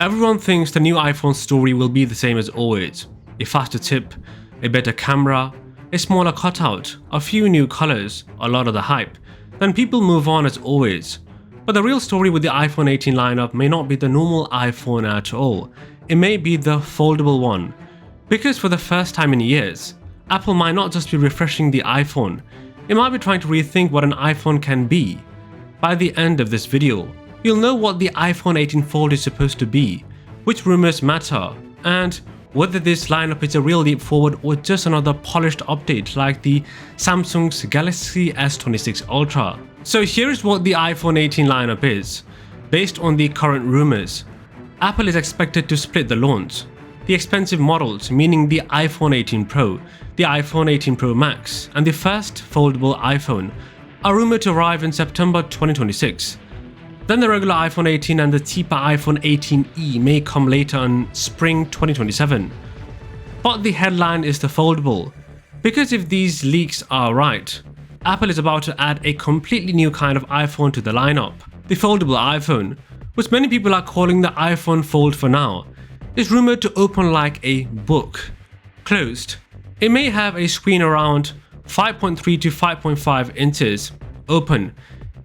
Everyone thinks the new iPhone story will be the same as always. A faster tip, a better camera, a smaller cutout, a few new colors, a lot of the hype. Then people move on as always. But the real story with the iPhone 18 lineup may not be the normal iPhone at all. It may be the foldable one. Because for the first time in years, Apple might not just be refreshing the iPhone, it might be trying to rethink what an iPhone can be. By the end of this video, you'll know what the iPhone 18 Fold is supposed to be, which rumors matter, and whether this lineup is a real leap forward or just another polished update like the Samsung's Galaxy S26 Ultra. So here's what the iPhone 18 lineup is. Based on the current rumors, Apple is expected to split the launch. The expensive models, meaning the iPhone 18 Pro, the iPhone 18 Pro Max, and the first foldable iPhone, are rumored to arrive in September 2026. Then the regular iPhone 18 and the cheaper iPhone 18e may come later in spring 2027. But the headline is the foldable, because if these leaks are right, Apple is about to add a completely new kind of iPhone to the lineup. The foldable iPhone, which many people are calling the iPhone Fold for now, is rumored to open like a book. Closed. It may have a screen around 5.3 to 5.5 inches. Open.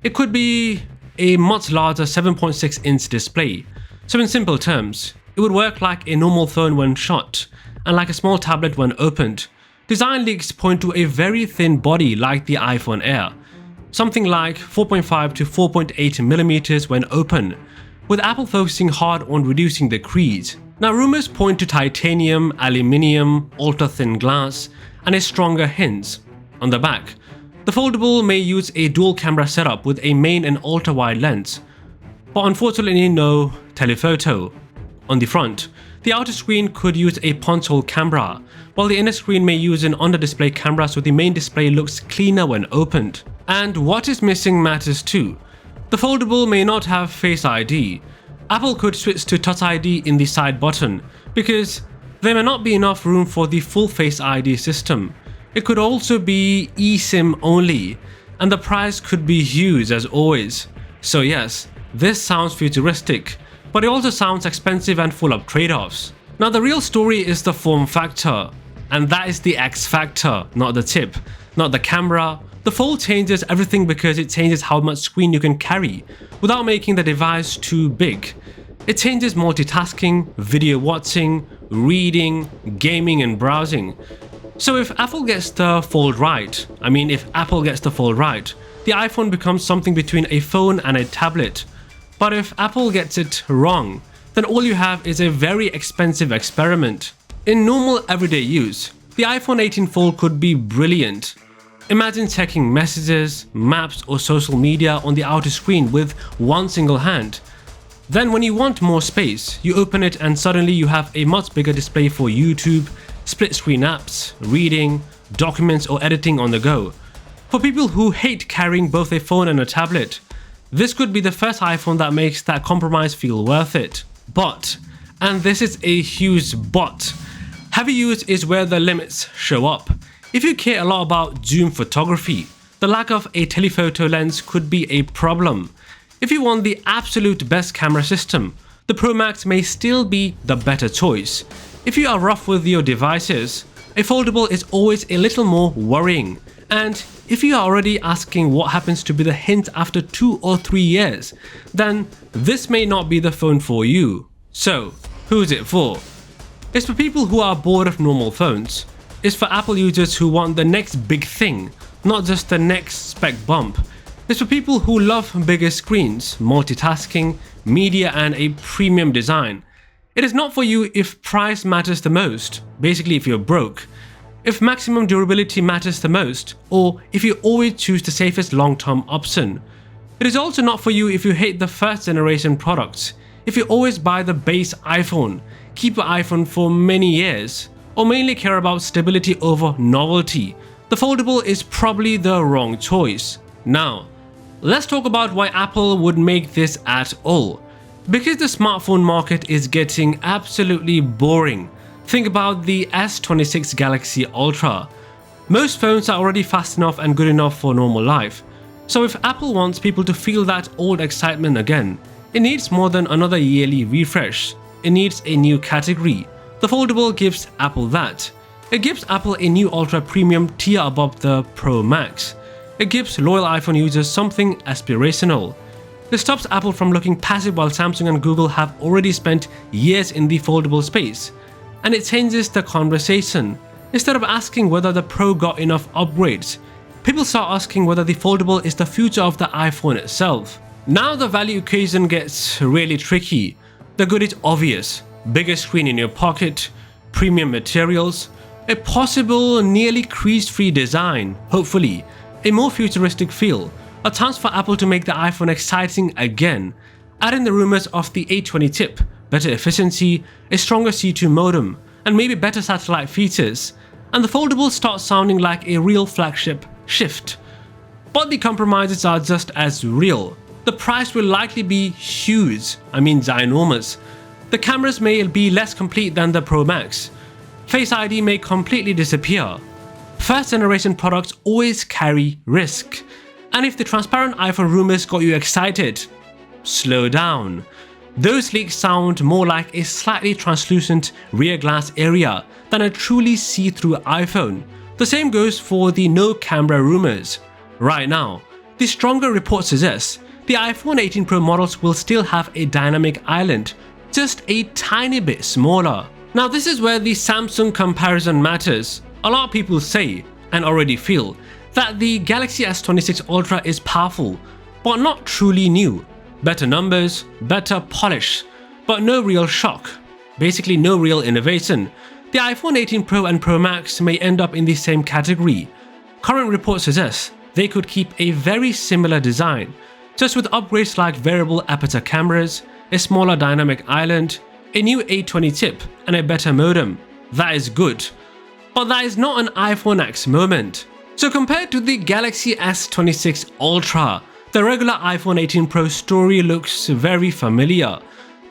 It could be a much larger 7.6-inch display. So in simple terms, it would work like a normal phone when shut, and like a small tablet when opened. Design leaks point to a very thin body like the iPhone Air, something like 4.5 to 4.8 millimeters when open, with Apple focusing hard on reducing the crease. Now rumors point to titanium, aluminium, ultra-thin glass, and a stronger hinge. On the back, the foldable may use a dual camera setup with a main and ultra-wide lens, but unfortunately no telephoto. On the front, the outer screen could use a punch-hole camera, while the inner screen may use an under-display camera so the main display looks cleaner when opened. And what is missing matters too. The foldable may not have Face ID. Apple could switch to Touch ID in the side button, because there may not be enough room for the full Face ID system. It could also be eSIM only, and the price could be huge as always. So yes, this sounds futuristic, but it also sounds expensive and full of trade-offs. Now the real story is the form factor, and that is the X factor, not the chip, not the camera. The Fold changes everything because it changes how much screen you can carry without making the device too big. It changes multitasking, video watching, reading, gaming and browsing. So if Apple gets the Fold right, the iPhone becomes something between a phone and a tablet. But if Apple gets it wrong, then all you have is a very expensive experiment. In normal everyday use, the iPhone 18 Fold could be brilliant. Imagine checking messages, maps or social media on the outer screen with one single hand. Then when you want more space, you open it and suddenly you have a much bigger display for YouTube, split screen apps, reading, documents or editing on the go. For people who hate carrying both a phone and a tablet, this could be the first iPhone that makes that compromise feel worth it. But, and this is a huge but, heavy use is where the limits show up. If you care a lot about zoom photography, the lack of a telephoto lens could be a problem. If you want the absolute best camera system, the Pro Max may still be the better choice. If you are rough with your devices, a foldable is always a little more worrying. And if you are already asking what happens to be the hint after 2 or 3 years, then this may not be the phone for you. So, who's it for? It's for people who are bored of normal phones. It's for Apple users who want the next big thing, not just the next spec bump. It's for people who love bigger screens, multitasking, media and a premium design. It is not for you if price matters the most, basically if you're broke, if maximum durability matters the most, or if you always choose the safest long-term option. It is also not for you if you hate the first generation products, if you always buy the base iPhone, keep your iPhone for many years, or mainly care about stability over novelty. The foldable is probably the wrong choice. Now, let's talk about why Apple would make this at all. Because the smartphone market is getting absolutely boring. Think about the S26 Galaxy Ultra. Most phones are already fast enough and good enough for normal life. So if Apple wants people to feel that old excitement again, it needs more than another yearly refresh. it needs a new category. The foldable gives Apple that. It gives Apple a new ultra premium tier above the Pro Max. It gives loyal iPhone users something aspirational. This stops Apple from looking passive while Samsung and Google have already spent years in the foldable space. And it changes the conversation. Instead of asking whether the Pro got enough upgrades, people start asking whether the foldable is the future of the iPhone itself. Now the value equation gets really tricky. The good is obvious. Bigger screen in your pocket, premium materials, a possible nearly crease-free design, hopefully, a more futuristic feel, a chance for Apple to make the iPhone exciting again, add in the rumors of the A20 chip, better efficiency, a stronger C2 modem, and maybe better satellite features, and the foldable starts sounding like a real flagship shift. But the compromises are just as real. The price will likely be huge, ginormous. The cameras may be less complete than the Pro Max. Face ID may completely disappear. First generation products always carry risk. And if the transparent iPhone rumors got you excited, slow down. Those leaks sound more like a slightly translucent rear glass area than a truly see-through iPhone. The same goes for the no camera rumors. Right now, the stronger report suggests the iPhone 18 Pro models will still have a dynamic island, just a tiny bit smaller. Now this is where the Samsung comparison matters. A lot of people say, and already feel, that the Galaxy S26 Ultra is powerful, but not truly new. Better numbers, better polish, but no real shock. Basically no real innovation. The iPhone 18 Pro and Pro Max may end up in the same category. Current reports suggest they could keep a very similar design, just with upgrades like variable aperture cameras, a smaller dynamic island, a new A20 chip, and a better modem. That is good. But that is not an iPhone X moment. So compared to the Galaxy S26 Ultra, the regular iPhone 18 Pro story looks very familiar.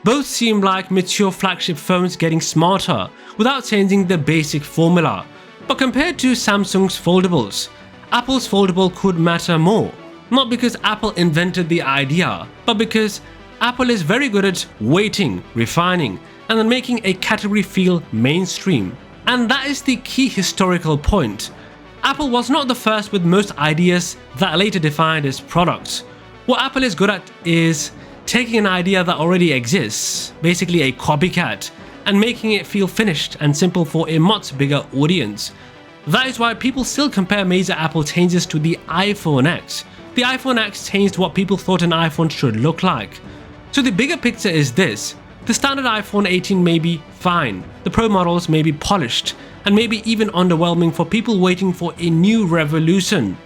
Both seem like mature flagship phones getting smarter without changing the basic formula. But compared to Samsung's foldables, Apple's foldable could matter more. Not because Apple invented the idea, but because Apple is very good at waiting, refining, and then making a category feel mainstream. And that is the key historical point. Apple was not the first with most ideas that later defined its products. What Apple is good at is taking an idea that already exists, basically a copycat, and making it feel finished and simple for a much bigger audience. That is why people still compare major Apple changes to the iPhone X. The iPhone X changed what people thought an iPhone should look like. So the bigger picture is this. The standard iPhone 18 may be fine, the Pro models may be polished, and maybe even underwhelming for people waiting for a new revolution.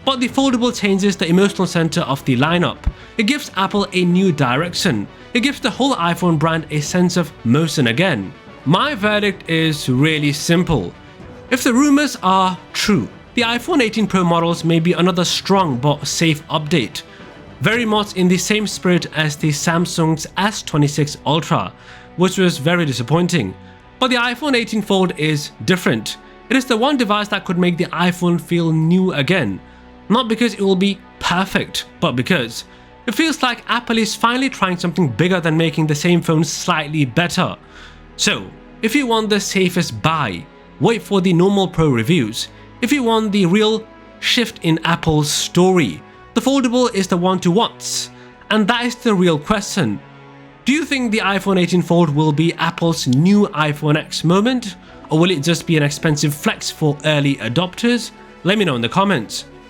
But the foldable changes the emotional center of the lineup. It gives Apple a new direction. It gives the whole iPhone brand a sense of motion again. My verdict is really simple. If the rumors are true, the iPhone 18 Pro models may be another strong but safe update. Very much in the same spirit as the Samsung's S26 Ultra, which was very disappointing. But the iPhone 18 Fold is different. It is the one device that could make the iPhone feel new again. Not because it will be perfect, but because it feels like Apple is finally trying something bigger than making the same phone slightly better. So, if you want the safest buy, wait for the normal Pro reviews. If you want the real shift in Apple's story, the foldable is the one to watch. And that is the real question. Do you think the iPhone 18 Fold will be Apple's new iPhone X moment? Or will it just be an expensive flex for early adopters? Let me know in the comments.